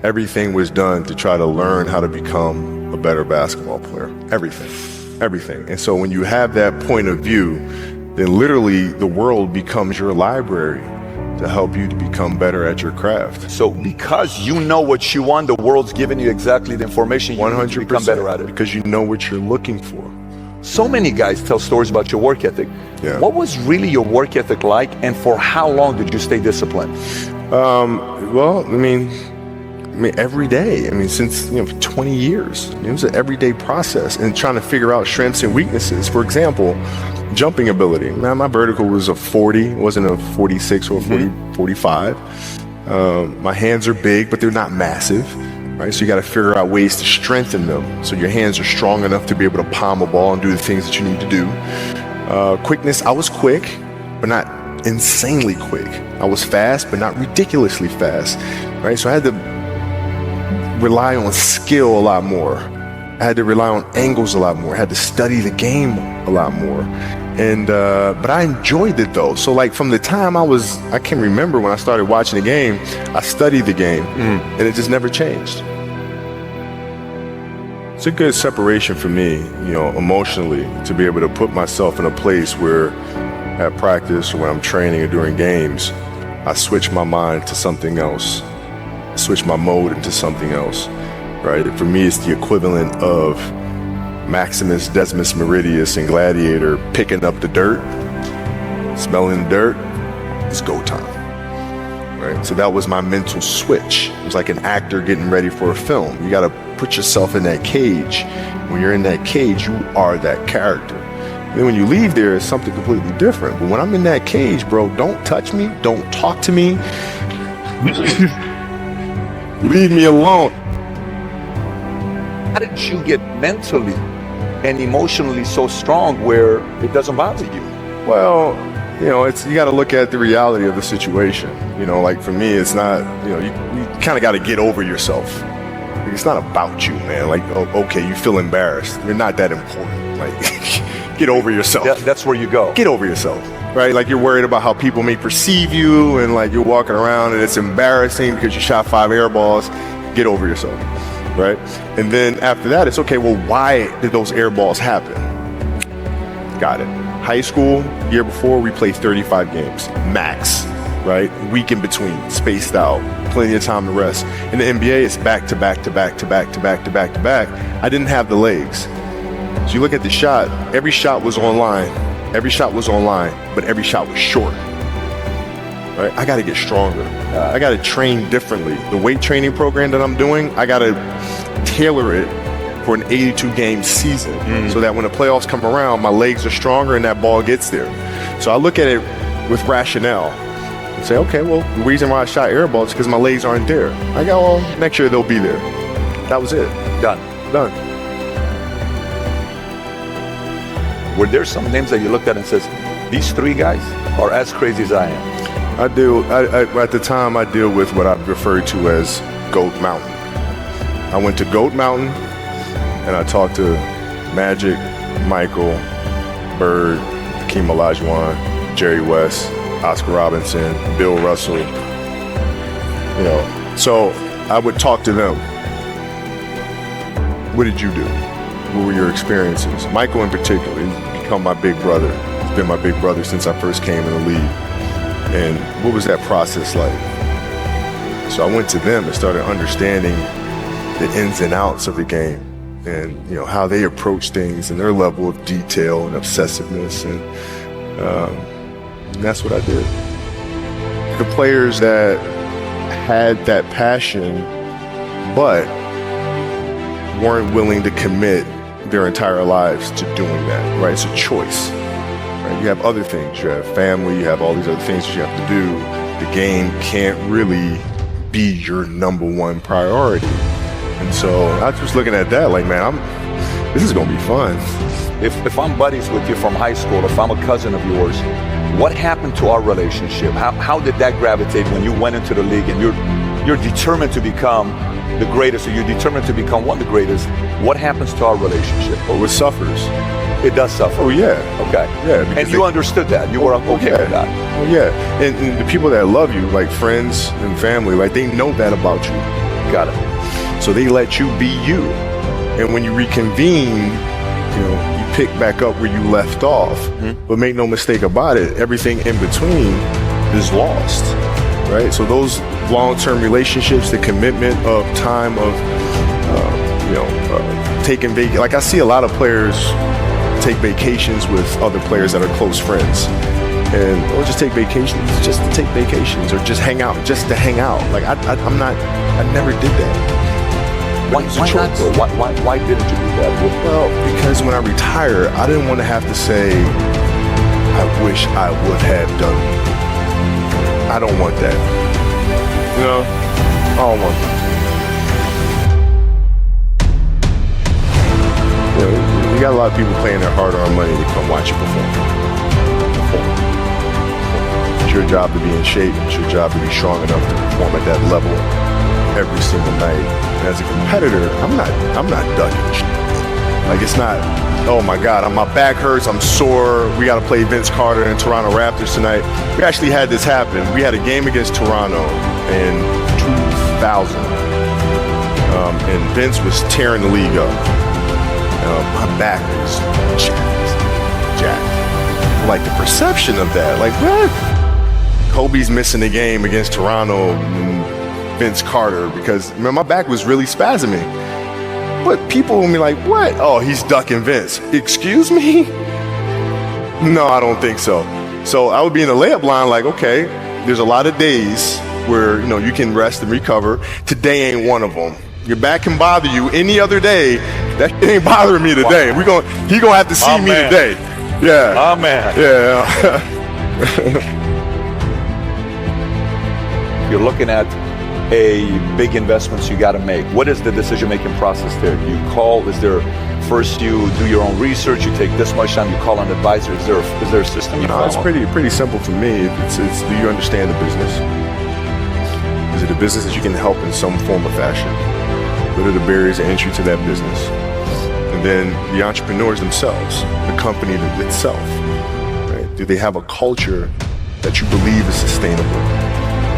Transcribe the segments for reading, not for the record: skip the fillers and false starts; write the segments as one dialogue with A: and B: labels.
A: everything was done to try to learn how to become a better basketball player. Everything. And so when you have that point of view, then literally the world becomes your library to help you to become better at your craft.
B: So because you know what you want, the world's giving you exactly the information you need to become better at it.
A: Because you know what you're looking for.
B: So many guys tell stories about your work ethic.
A: Yeah.
B: What was really your work ethic like, and for how long did you stay disciplined?
A: Well, I mean, every day. I mean, since 20 years. It was an everyday process, and trying to figure out strengths and weaknesses. For example, jumping ability. Man, my vertical was a 40, it wasn't a 46 or a 45. My hands are big, but they're not massive. Right, so you got to figure out ways to strengthen them so your hands are strong enough to be able to palm a ball and do the things that you need to do. Quickness, I was quick, but not insanely quick. I was fast, but not ridiculously fast. Right, so I had to rely on skill a lot more. I had to rely on angles a lot more. I had to study the game a lot more. And but I enjoyed it though. So like from the time I can't remember when I started watching the game, I studied the game and it just never changed. It's a good separation for me, emotionally, to be able to put myself in a place where at practice or when I'm training or during games, I switch my mind to something else, switch my mode into something else, right? For me, it's the equivalent of Maximus Decimus Meridius in Gladiator picking up the dirt, smelling the dirt. It's go time, right? So that was my mental switch. It was like an actor getting ready for a film. You got to put yourself in that cage. When you're in that cage, you are that character. And then when you leave there, it's something completely different. But when I'm in that cage, bro, don't touch me, don't talk to me. Leave me alone.
B: How did you get mentally and emotionally so strong where it doesn't bother you?
A: Well, you got to look at the reality of the situation. Like for me, it's not, you kind of got to get over yourself. It's not about you, man. Like, okay, you feel embarrassed. You're not that important. Like, get over yourself.
B: That's where you go.
A: Get over yourself, right? Like you're worried about how people may perceive you, and like you're walking around and it's embarrassing because you shot 5 air balls. Get over yourself. Right? And then after that, it's okay, well, why did those air balls happen? Got it. High school, year before, we played 35 games, max, right? Week in between, spaced out, plenty of time to rest. In the NBA, it's back to back to back to back to back to back to back. I didn't have the legs. So you look at the shot, every shot was online, but every shot was short. Right? I got to get stronger. I got to train differently. The weight training program that I'm doing, I got to tailor it for an 82-game season so that when the playoffs come around, my legs are stronger and that ball gets there. So I look at it with rationale and say, okay, well, the reason why I shot air balls is because my legs aren't there. I go, well, next year they'll be there. That was it.
B: Done. Were there some names that you looked at and says, these 3 guys are as crazy as I am?
A: At the time, I deal with what I refer to as Goat Mountain. I went to Goat Mountain and I talked to Magic, Michael, Bird, Hakeem Olajuwon, Jerry West, Oscar Robinson, Bill Russell. So I would talk to them. What did you do? What were your experiences? Michael in particular, he's become my big brother. He's been my big brother since I first came in the league. And what was that process like? So I went to them and started understanding the ins and outs of the game and how they approach things and their level of detail and obsessiveness. And that's what I did. The players that had that passion but weren't willing to commit their entire lives to doing that, right? It's a choice. Right? You have other things, you have family, you have all these other things that you have to do. The game can't really be your number one priority. And so I was just looking at that like, man, this is gonna be fun.
B: If I'm buddies with you from high school, if I'm a cousin of yours, what happened to our relationship? How did that gravitate when you went into the league and you're determined to become the greatest, or you're determined to become one of the greatest? What happens to our relationship?
A: Oh, it suffers.
B: It does suffer.
A: Oh yeah.
B: Okay.
A: Yeah.
B: And you understood that. You were okay with that.
A: Oh yeah. And the people that love you, like friends and family, like they know that about you.
B: Got it.
A: So they let you be you. And when you reconvene, you pick back up where you left off. But make no mistake about it, everything in between is lost, right? So those long-term relationships, the commitment of time of, taking like I see a lot of players take vacations with other players that are close friends. Or just take vacations just to take vacations, or just hang out just to hang out. Like I never did that.
B: Why not though? Why didn't you do that?
A: Well, because when I retire, I didn't want to have to say, I wish I would have done it. I don't want that. I don't want that. You got a lot of people paying their hard-earned money to come watch you perform. It's your job to be in shape. It's your job to be strong enough to perform at that level every single night. And as a competitor, I'm not ducking shit. Like, it's not, oh my God, my back hurts, I'm sore, we got to play Vince Carter and Toronto Raptors tonight. We actually had this happen. We had a game against Toronto in 2000, and Vince was tearing the league up. My back was jacked. Like, the perception of that, like, what? Kobe's missing the game against Toronto and Vince Carter because, man, my back was really spasming. But people will be like, what? Oh, he's ducking Vince. Excuse me? No, I don't think so. So I would be in the layup line like, okay, there's a lot of days where, you can rest and recover. Today ain't one of them. Your back can bother you any other day. That shit ain't bothering me today.
B: Wow.
A: He gonna have to see me today. Yeah.
B: Oh, man.
A: Yeah.
B: You're looking at a big investments you got to make. What is the decision-making process there? You call, first you do your own research, you take this much time, you call an advisor. Is there a system you follow?
A: It's pretty simple for me. It's do you understand the business? Is it a business that you can help in some form or fashion? What are the barriers of entry to that business? And then the entrepreneurs themselves, the company itself, right? Do they have a culture that you believe is sustainable?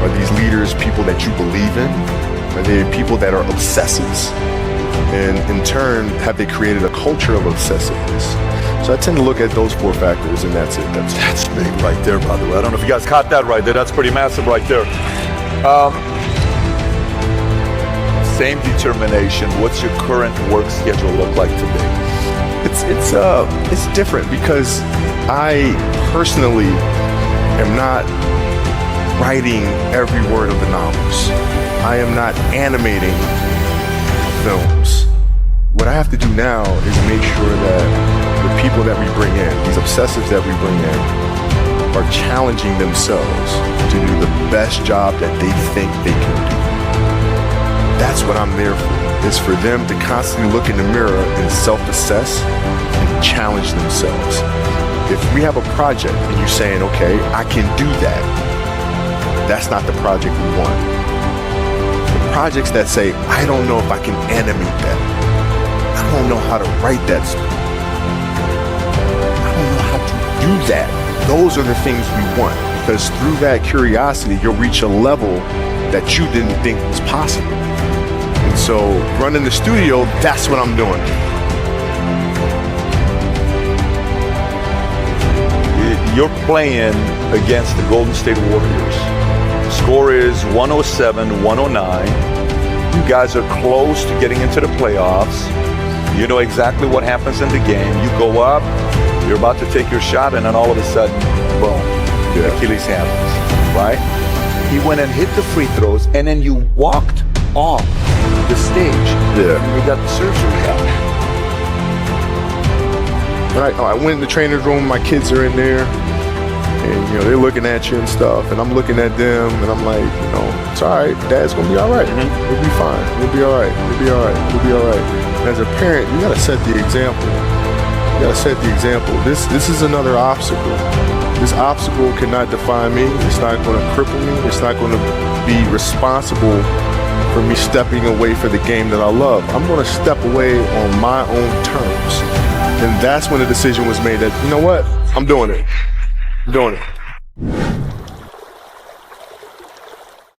A: Are these leaders people that you believe in? Are they people that are obsessives? And in turn, have they created a culture of obsessiveness? So I tend to look at those 4 factors, and that's it.
B: That's big right there, by the way. I don't know if you guys caught that right there. That's pretty massive right there. Same determination. What's your current work schedule look like today?
A: It's different because I personally am not writing every word of the novels. I am not animating films. What I have to do now is make sure that the people that we bring in, these obsessives that we bring in, are challenging themselves to do the best job that they think they can do. That's what I'm there for, is for them to constantly look in the mirror and self-assess and challenge themselves. If we have a project and you're saying, okay, I can do that, that's not the project we want. The projects that say, I don't know if I can animate that. I don't know how to write that story. I don't know how to do that. Those are the things we want, because through that curiosity, you'll reach a level that you didn't think was possible. And so running the studio, that's what I'm doing.
B: You're playing against the Golden State Warriors. Score is 107-109. You guys are close to getting into the playoffs. You know exactly what happens in the game. You go up, you're about to take your shot, and then all of a sudden, boom, Achilles happens, right? He went and hit the free throws, and then you walked off the stage.
A: Yeah.
B: And you got the surgery out.
A: I went in the trainer's room, my kids are in there, and they're looking at you and stuff, and I'm looking at them, and I'm like, it's all right, Dad's gonna be all right. We'll be fine. We'll be all right. We'll be all right. We'll be all right. And as a parent, you gotta set the example. You gotta set the example. This is another obstacle. This obstacle cannot define me. It's not gonna cripple me. It's not gonna be responsible for me stepping away for the game that I love. I'm gonna step away on my own terms. And that's when the decision was made that, you know what? I'm doing it. I'm doing it.